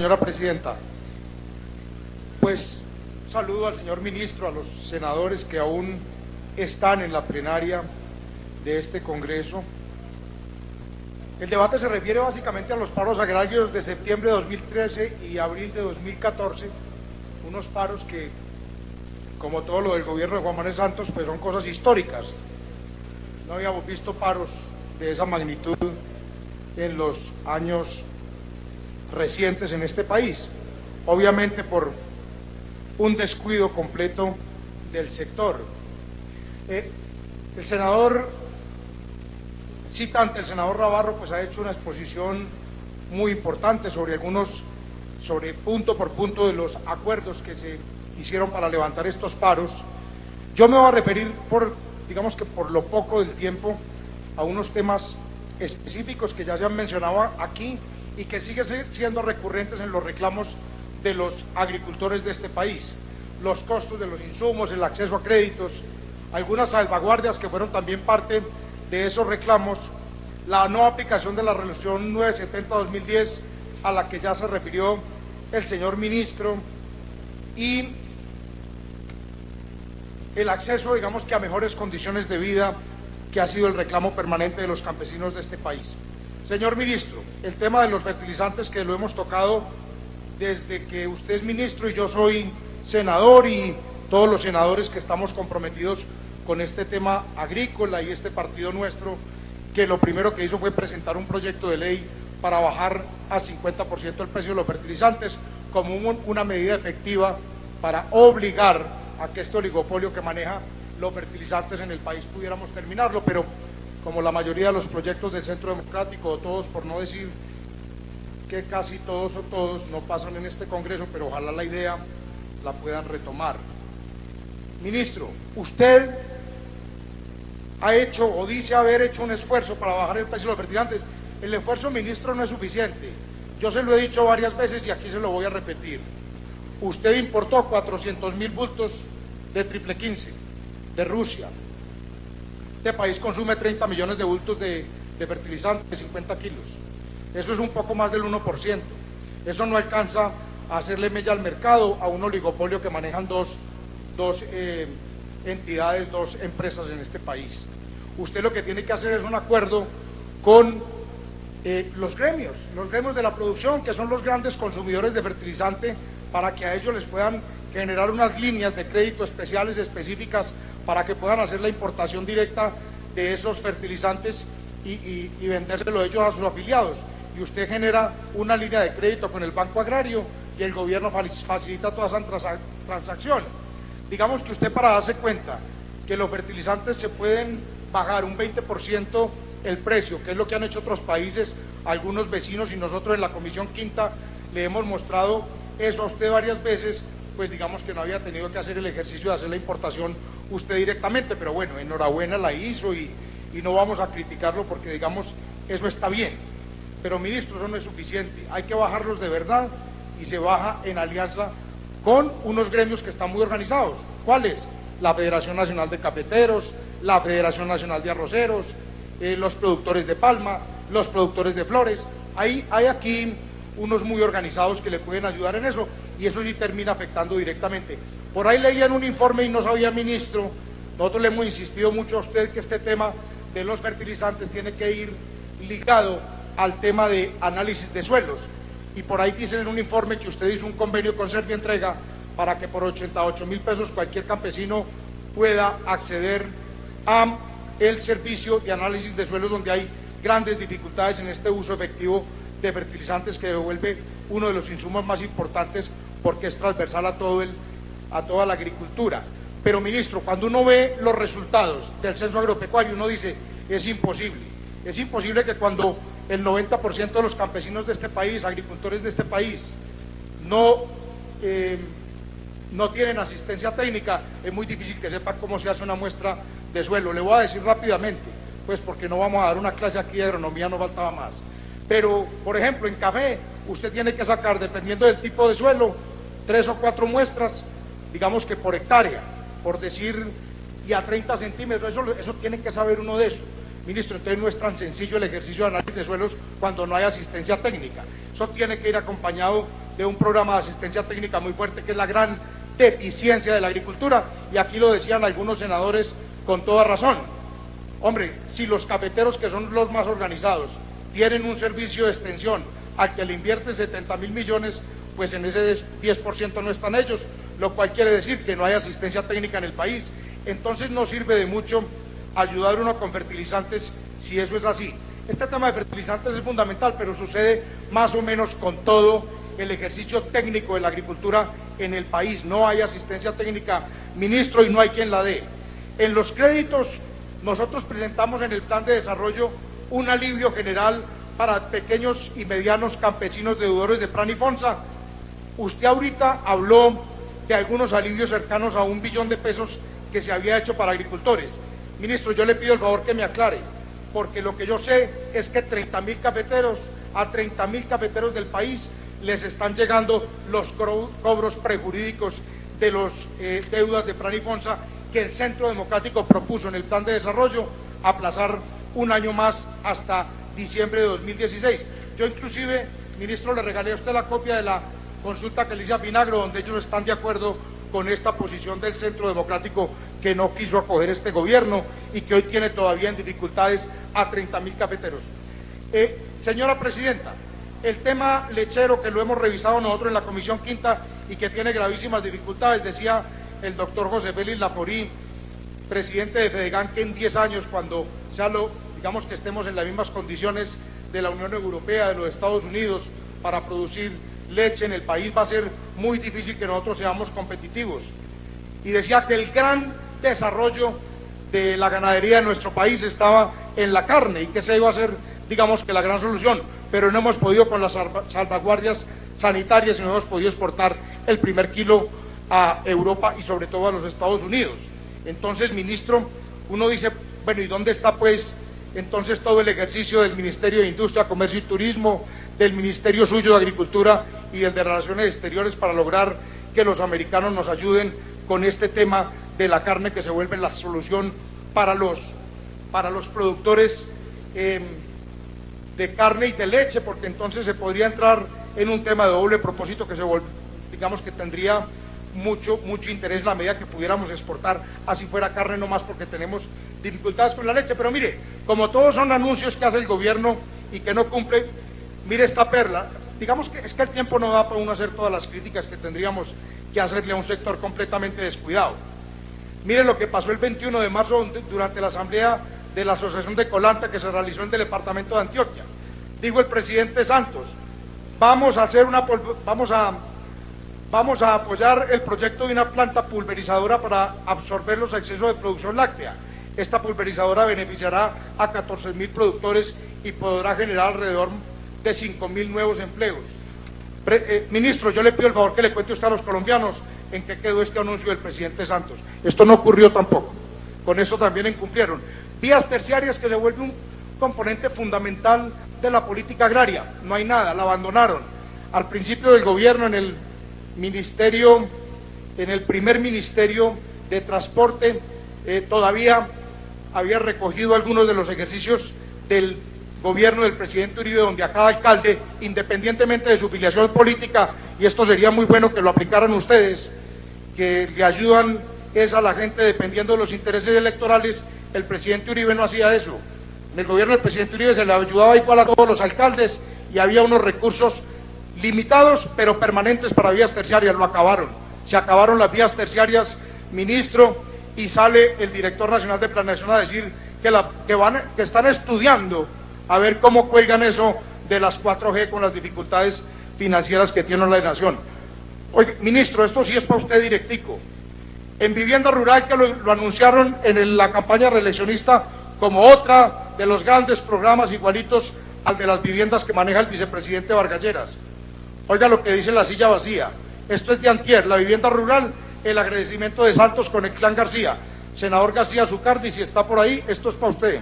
Señora Presidenta, pues saludo al señor ministro, a los senadores que aún están en la plenaria de este Congreso. El debate se refiere básicamente a los paros agrarios de septiembre de 2013 y abril de 2014, unos paros que, como todo lo del gobierno de Juan Manuel Santos, pues son cosas históricas. No habíamos visto paros de esa magnitud en los años recientes en este país, obviamente por un descuido completo del sector. El senador citante, el senador Navarro, pues ha hecho una exposición muy importante sobre punto por punto de los acuerdos que se hicieron para levantar estos paros. Yo me voy a referir digamos que por lo poco del tiempo, a unos temas específicos que ya se han mencionado aquí y que siguen siendo recurrentes en los reclamos de los agricultores de este país: los costos de los insumos, el acceso a créditos, algunas salvaguardias que fueron también parte de esos reclamos, la no aplicación de la resolución 970-2010 a la que ya se refirió el señor ministro, y el acceso, digamos que a mejores condiciones de vida, que ha sido el reclamo permanente de los campesinos de este país. Señor ministro, el tema de los fertilizantes, que lo hemos tocado desde que usted es ministro y yo soy senador, y todos los senadores que estamos comprometidos con este tema agrícola, y este partido nuestro, que lo primero que hizo fue presentar un proyecto de ley para bajar al 50% el precio de los fertilizantes, como una medida efectiva para obligar a que este oligopolio que maneja los fertilizantes en el país pudiéramos terminarlo. Pero como la mayoría de los proyectos del Centro Democrático, o todos, por no decir que casi todos o todos, no pasan en este Congreso, pero ojalá la idea la puedan retomar. Ministro, usted ha hecho o dice haber hecho un esfuerzo para bajar el precio de los fertilizantes. El esfuerzo, ministro, no es suficiente. Yo se lo he dicho varias veces y aquí se lo voy a repetir. Usted importó 400.000 bultos de triple 15 de Rusia. Este país consume 30 millones de bultos de fertilizante de 50 kilos. Eso es un poco más del 1%. Eso no alcanza a hacerle mella al mercado a un oligopolio que manejan dos entidades, dos empresas en este país. Usted lo que tiene que hacer es un acuerdo con los gremios de la producción, que son los grandes consumidores de fertilizante, para que a ellos les puedan generar unas líneas de crédito especiales, específicas, para que puedan hacer la importación directa de esos fertilizantes y vendérselo ellos a sus afiliados. Y usted genera una línea de crédito con el Banco Agrario y el gobierno facilita toda esa transacción. Digamos que usted, para darse cuenta que los fertilizantes se pueden bajar un 20% el precio, que es lo que han hecho otros países, algunos vecinos, y nosotros en la Comisión Quinta le hemos mostrado eso a usted varias veces, pues digamos que no había tenido que hacer el ejercicio de hacer la importación usted directamente. Pero bueno, enhorabuena, la hizo, y no vamos a criticarlo porque, digamos, eso está bien. Pero, ministro, eso no es suficiente, hay que bajarlos de verdad, y se baja en alianza con unos gremios que están muy organizados. ¿Cuáles? La Federación Nacional de Cafeteros, la Federación Nacional de Arroceros, los productores de palma, los productores de flores. Hay aquí unos muy organizados que le pueden ayudar en eso, y eso sí termina afectando directamente. Por ahí leía en un informe, y no sabía, ministro, nosotros le hemos insistido mucho a usted que este tema de los fertilizantes tiene que ir ligado al tema de análisis de suelos, y por ahí dicen en un informe que usted hizo un convenio con Servientrega para que por 88.000 pesos cualquier campesino pueda acceder a el servicio de análisis de suelos, donde hay grandes dificultades en este uso efectivo de fertilizantes, que devuelve uno de los insumos más importantes, porque es transversal a toda la agricultura. Pero, ministro, cuando uno ve los resultados del censo agropecuario, uno dice, es imposible que cuando el 90% de los campesinos de este país, agricultores de este país, no tienen asistencia técnica, es muy difícil que sepan cómo se hace una muestra de suelo. Le voy a decir rápidamente, pues porque no vamos a dar una clase aquí de agronomía, no faltaba más. Pero, por ejemplo, en café, usted tiene que sacar, dependiendo del tipo de suelo, 3 o 4 muestras, digamos que por hectárea, por decir, y a 30 centímetros, eso tiene que saber uno de eso. Ministro, entonces no es tan sencillo el ejercicio de análisis de suelos cuando no hay asistencia técnica. Eso tiene que ir acompañado de un programa de asistencia técnica muy fuerte, que es la gran deficiencia de la agricultura, y aquí lo decían algunos senadores con toda razón. Hombre, si los cafeteros, que son los más organizados, tienen un servicio de extensión al que le invierten 70.000 millones, pues en ese 10% no están ellos, lo cual quiere decir que no hay asistencia técnica en el país. Entonces no sirve de mucho ayudar uno con fertilizantes si eso es así. Este tema de fertilizantes es fundamental, pero sucede más o menos con todo el ejercicio técnico de la agricultura en el país. No hay asistencia técnica, ministro, y no hay quien la dé. En los créditos, nosotros presentamos en el plan de desarrollo un alivio general para pequeños y medianos campesinos deudores de Plan y Fonsa. Usted ahorita habló de algunos alivios cercanos a 1 billón de pesos que se había hecho para agricultores. Ministro, yo le pido el favor que me aclare, porque lo que yo sé es que 30.000 cafeteros, a 30.000 cafeteros del país les están llegando los cobros prejurídicos de los deudas de Plan y Fonsa, que el Centro Democrático propuso en el plan de desarrollo aplazar 1 año más hasta diciembre de 2016. Yo inclusive, ministro, le regalé a usted la copia de la consulta que le hice a Finagro, donde ellos están de acuerdo con esta posición del Centro Democrático, que no quiso acoger este gobierno y que hoy tiene todavía en dificultades a 30.000 cafeteros. Señora Presidenta, el tema lechero, que lo hemos revisado nosotros en la Comisión Quinta y que tiene gravísimas dificultades, decía el doctor José Félix Laforí, presidente de Fedegan, que en 10 años, cuando digamos que estemos en las mismas condiciones de la Unión Europea, de los Estados Unidos, para producir leche en el país, va a ser muy difícil que nosotros seamos competitivos. Y decía que el gran desarrollo de la ganadería de nuestro país estaba en la carne y que esa iba a ser, digamos, que la gran solución, pero no hemos podido con las salvaguardias sanitarias y no hemos podido exportar el primer kilo a Europa y sobre todo a los Estados Unidos. Entonces, ministro, uno dice, bueno, ¿y dónde está pues entonces todo el ejercicio del Ministerio de Industria, Comercio y Turismo, del Ministerio suyo de Agricultura y del de Relaciones Exteriores para lograr que los americanos nos ayuden con este tema de la carne, que se vuelve la solución para los productores de carne y de leche? Porque entonces se podría entrar en un tema de doble propósito que digamos que tendría mucho interés en la medida que pudiéramos exportar, así fuera carne, no más porque tenemos dificultades con la leche. Pero mire, como todos son anuncios que hace el gobierno y que no cumple, mire esta perla. Digamos que es que el tiempo no da para uno hacer todas las críticas que tendríamos que hacerle a un sector completamente descuidado. Mire lo que pasó el 21 de marzo durante la asamblea de la Asociación de Colanta, que se realizó en el departamento de Antioquia. Dijo el presidente Santos, vamos a apoyar el proyecto de una planta pulverizadora para absorber los excesos de producción láctea. Esta pulverizadora beneficiará a 14.000 productores y podrá generar alrededor de 5.000 nuevos empleos. Ministro, yo le pido el favor que le cuente usted a los colombianos en qué quedó este anuncio del presidente Santos. Esto no ocurrió tampoco, con esto también incumplieron. Vías terciarias, que se vuelve un componente fundamental de la política agraria, no hay nada, la abandonaron. Al principio del gobierno, en el primer ministerio de transporte, todavía había recogido algunos de los ejercicios del gobierno del presidente Uribe, donde a cada alcalde, independientemente de su filiación política, y esto sería muy bueno que lo aplicaran ustedes, que le ayudan es a la gente dependiendo de los intereses electorales, el presidente Uribe no hacía eso. En el gobierno del presidente Uribe se le ayudaba igual a todos los alcaldes y había unos recursos limitados pero permanentes para vías terciarias. Lo acabaron, se acabaron las vías terciarias, ministro, y sale el director nacional de planeación a decir que están estudiando a ver cómo cuelgan eso de las 4G con las dificultades financieras que tiene la nación. Oye, ministro, esto sí es para usted directico. En vivienda rural, que lo anunciaron en la campaña reeleccionista como otra de los grandes programas igualitos al de las viviendas que maneja el vicepresidente Vargas Lleras. Oiga lo que dice la silla vacía. Esto es de antier, la vivienda rural, el agradecimiento de Santos con el clan García. Senador García Zucardi, si está por ahí, esto es para usted.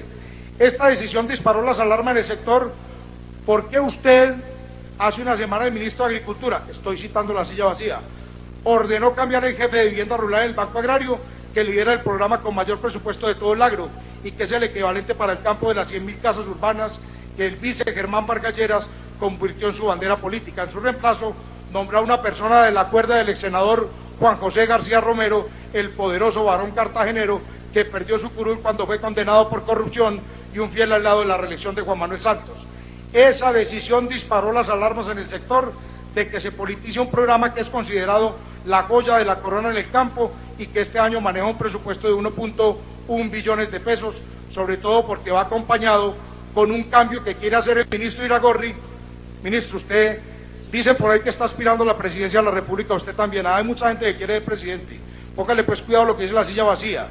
Esta decisión disparó las alarmas en el sector. ¿Por qué usted, hace una semana, el ministro de Agricultura, estoy citando la silla vacía, ordenó cambiar el jefe de vivienda rural en el Banco Agrario, que lidera el programa con mayor presupuesto de todo el agro y que es el equivalente para el campo de las 100.000 casas urbanas que el vice Germán Vargas Lleras convirtió en su bandera política? En su reemplazo nombró a una persona de la cuerda del ex senador Juan José García Romero, el poderoso varón cartagenero que perdió su curul cuando fue condenado por corrupción y un fiel aliado de la reelección de Juan Manuel Santos. Esa decisión disparó las alarmas en el sector de que se politice un programa que es considerado la joya de la corona en el campo y que este año maneja un presupuesto de 1.1 billones de pesos, sobre todo porque va acompañado con un cambio que quiere hacer el ministro Iragorri. Ministro, usted dice por ahí que está aspirando a la presidencia de la República, usted también. Hay mucha gente que quiere ser presidente. Póngale pues cuidado lo que dice la silla vacía.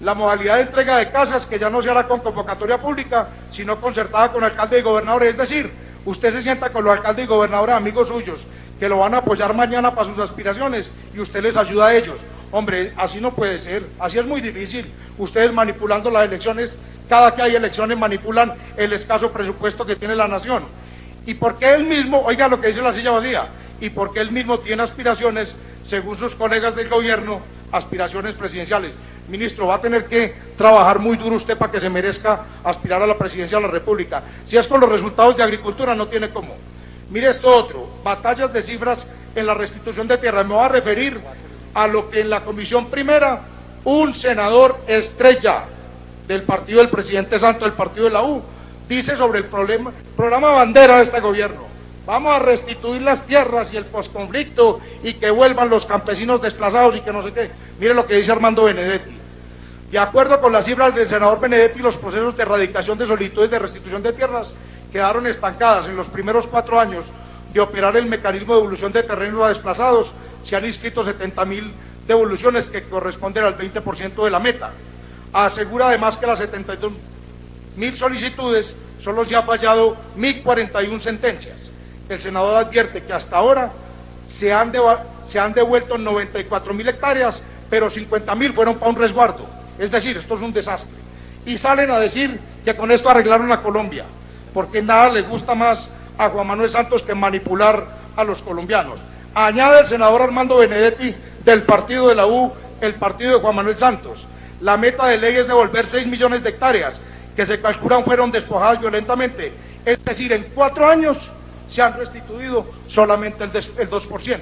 La modalidad de entrega de casas, que ya no se hará con convocatoria pública, sino concertada con alcaldes y gobernadores. Es decir, usted se sienta con los alcaldes y gobernadores, amigos suyos, que lo van a apoyar mañana para sus aspiraciones, y usted les ayuda a ellos. Hombre, así no puede ser, así es muy difícil. Ustedes manipulando las elecciones, cada que hay elecciones manipulan el escaso presupuesto que tiene la nación. ¿Y por qué él mismo, oiga lo que dice la silla vacía, y por qué él mismo tiene aspiraciones, según sus colegas del gobierno, aspiraciones presidenciales? Ministro, va a tener que trabajar muy duro usted para que se merezca aspirar a la presidencia de la República. Si es con los resultados de agricultura, no tiene cómo. Mire esto otro, batallas de cifras en la restitución de tierras. Me voy a referir a lo que en la comisión primera, un senador estrella del partido del presidente Santos, del partido de la U, dice sobre el programa bandera de este gobierno. Vamos a restituir las tierras y el posconflicto y que vuelvan los campesinos desplazados y que no sé qué. Mire lo que dice Armando Benedetti. De acuerdo con las cifras del senador Benedetti, los procesos de erradicación de solicitudes de restitución de tierras quedaron estancadas. En los primeros 4 años de operar el mecanismo de devolución de terrenos a desplazados, se han inscrito 70.000 devoluciones, que corresponden al 20% de la meta. Asegura además que las 72.000 solicitudes solo se ha fallado 1.041 sentencias. El senador advierte que hasta ahora se han devuelto 94.000 hectáreas, pero 50.000 fueron para un resguardo. Es decir, esto es un desastre. Y salen a decir que con esto arreglaron a Colombia, porque nada les gusta más a Juan Manuel Santos que manipular a los colombianos. Añade el senador Armando Benedetti, del partido de la U, el partido de Juan Manuel Santos: la meta de ley es devolver 6 millones de hectáreas, que se calculan fueron despojadas violentamente. Es decir, en 4 años se han restituido solamente el 2%.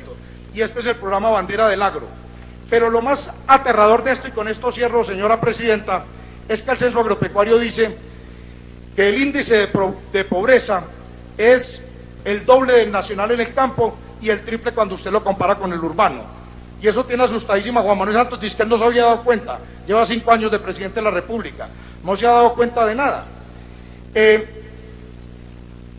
Y este es el programa bandera del agro. Pero lo más aterrador de esto, y con esto cierro, señora presidenta, es que el censo agropecuario dice que el índice de pobreza es el doble del nacional en el campo y el triple cuando usted lo compara con el urbano. Y eso tiene asustadísima Juan Manuel Santos. Dice que él no se había dado cuenta. Lleva 5 años de presidente de la República, no se ha dado cuenta de nada.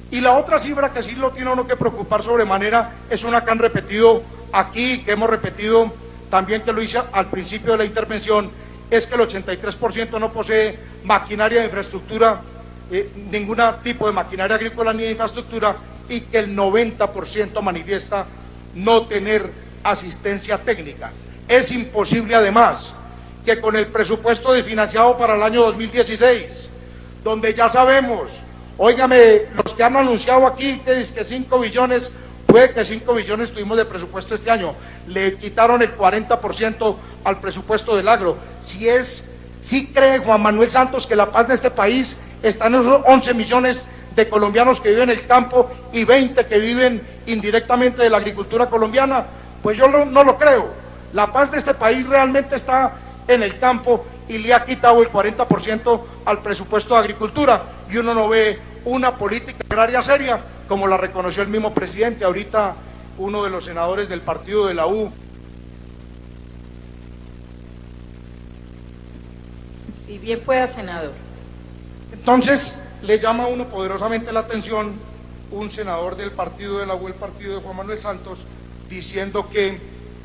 Y la otra cifra que sí lo tiene uno que preocupar sobremanera es una que han repetido aquí, que hemos repetido también, que lo hice al principio de la intervención, es que el 83% no posee maquinaria de infraestructura, ningún tipo de maquinaria agrícola ni de infraestructura, y que el 90% manifiesta no tener asistencia técnica. Es imposible además que con el presupuesto desfinanciado para el año 2016, donde ya sabemos, óigame, los que han anunciado aquí que es que 5 billones, puede que 5 billones tuvimos de presupuesto este año, le quitaron el 40% al presupuesto del agro. Si cree Juan Manuel Santos que la paz de este país está en esos 11 millones de colombianos que viven en el campo y 20 que viven indirectamente de la agricultura colombiana, pues yo no lo creo. La paz de este país realmente está en el campo y le ha quitado el 40% al presupuesto de agricultura, y uno no ve una política agraria seria como la reconoció el mismo presidente. Ahorita uno de los senadores del partido de la U. Si bien pueda, senador. Entonces le llama a uno poderosamente la atención un senador del partido de la U, el partido de Juan Manuel Santos, diciendo que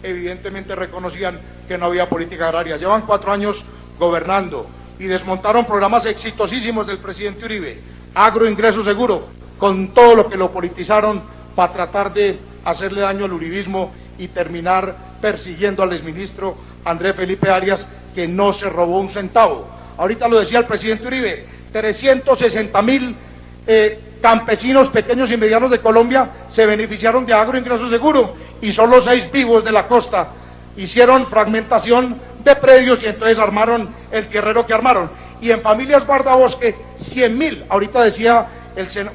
evidentemente reconocían que no había política agraria. Llevan 4 años gobernando y desmontaron programas exitosísimos del presidente Uribe, agro, ingreso seguro, con todo lo que lo politizaron para tratar de hacerle daño al uribismo y terminar persiguiendo al exministro Andrés Felipe Arias, que no se robó un centavo. Ahorita lo decía el presidente Uribe, 360.000 campesinos pequeños y medianos de Colombia se beneficiaron de agro, ingreso seguro, y solo 6 vivos de la costa hicieron fragmentación de predios y entonces armaron el tierrero que armaron. Y en familias guardabosque, 100.000. Ahorita decía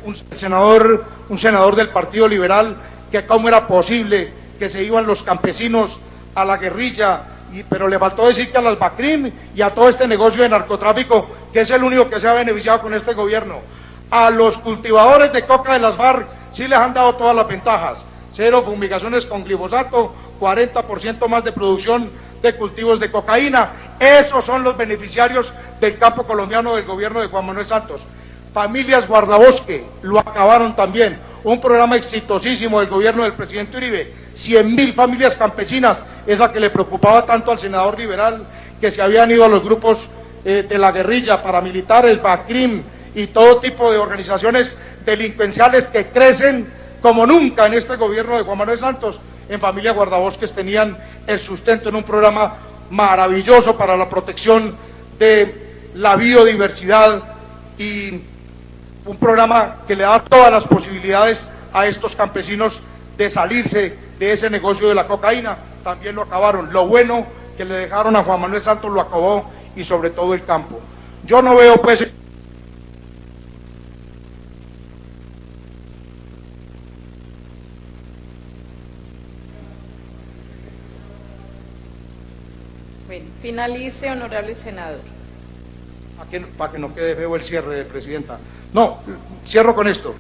un senador del Partido Liberal que cómo era posible que se iban los campesinos a la guerrilla, pero le faltó decir que a las BACRIM y a todo este negocio de narcotráfico, que es el único que se ha beneficiado con este gobierno. A los cultivadores de coca de las FARC sí les han dado todas las ventajas: 0 fumigaciones con glifosato, 40% más de producción de cultivos de cocaína. Esos son los beneficiarios del campo colombiano del gobierno de Juan Manuel Santos. Familias Guardabosque, lo acabaron también, un programa exitosísimo del gobierno del presidente Uribe. 100.000 familias campesinas, esa que le preocupaba tanto al senador liberal, que se habían ido a los grupos de la guerrilla, paramilitares, BACRIM y todo tipo de organizaciones delincuenciales que crecen como nunca en este gobierno de Juan Manuel Santos. En Familia Guardabosques tenían el sustento en un programa maravilloso para la protección de la biodiversidad, y un programa que le da todas las posibilidades a estos campesinos de salirse de ese negocio de la cocaína. También lo acabaron. Lo bueno que le dejaron a Juan Manuel Santos lo acabó, y sobre todo el campo. Yo no veo pues... Bueno, finalice, honorable senador. Para que no quede feo el cierre, Presidenta. No, cierro con esto.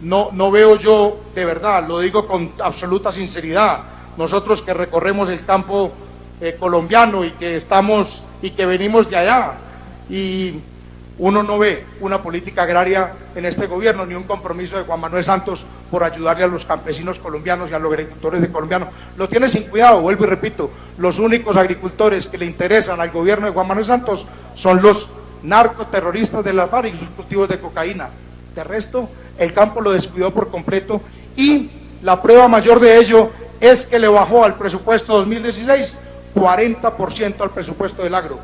No veo yo, de verdad, lo digo con absoluta sinceridad, nosotros que recorremos el campo colombiano y que estamos y que venimos de allá, y uno no ve una política agraria en este gobierno, ni un compromiso de Juan Manuel Santos por ayudarle a los campesinos colombianos y a los agricultores de colombianos. Lo tiene sin cuidado, vuelvo y repito, los únicos agricultores que le interesan al gobierno de Juan Manuel Santos son los narcoterroristas de la FARC y sus cultivos de cocaína. De resto, el campo lo descuidó por completo, y la prueba mayor de ello es que le bajó al presupuesto 2016 40% al presupuesto del agro.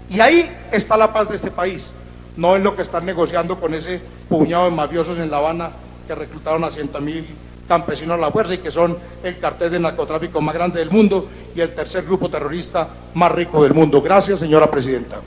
Y ahí está la paz de este país, no en lo que están negociando con ese puñado de mafiosos en La Habana que reclutaron a 100.000 campesinos a la fuerza y que son el cartel de narcotráfico más grande del mundo y el tercer grupo terrorista más rico del mundo. Gracias, señora presidenta.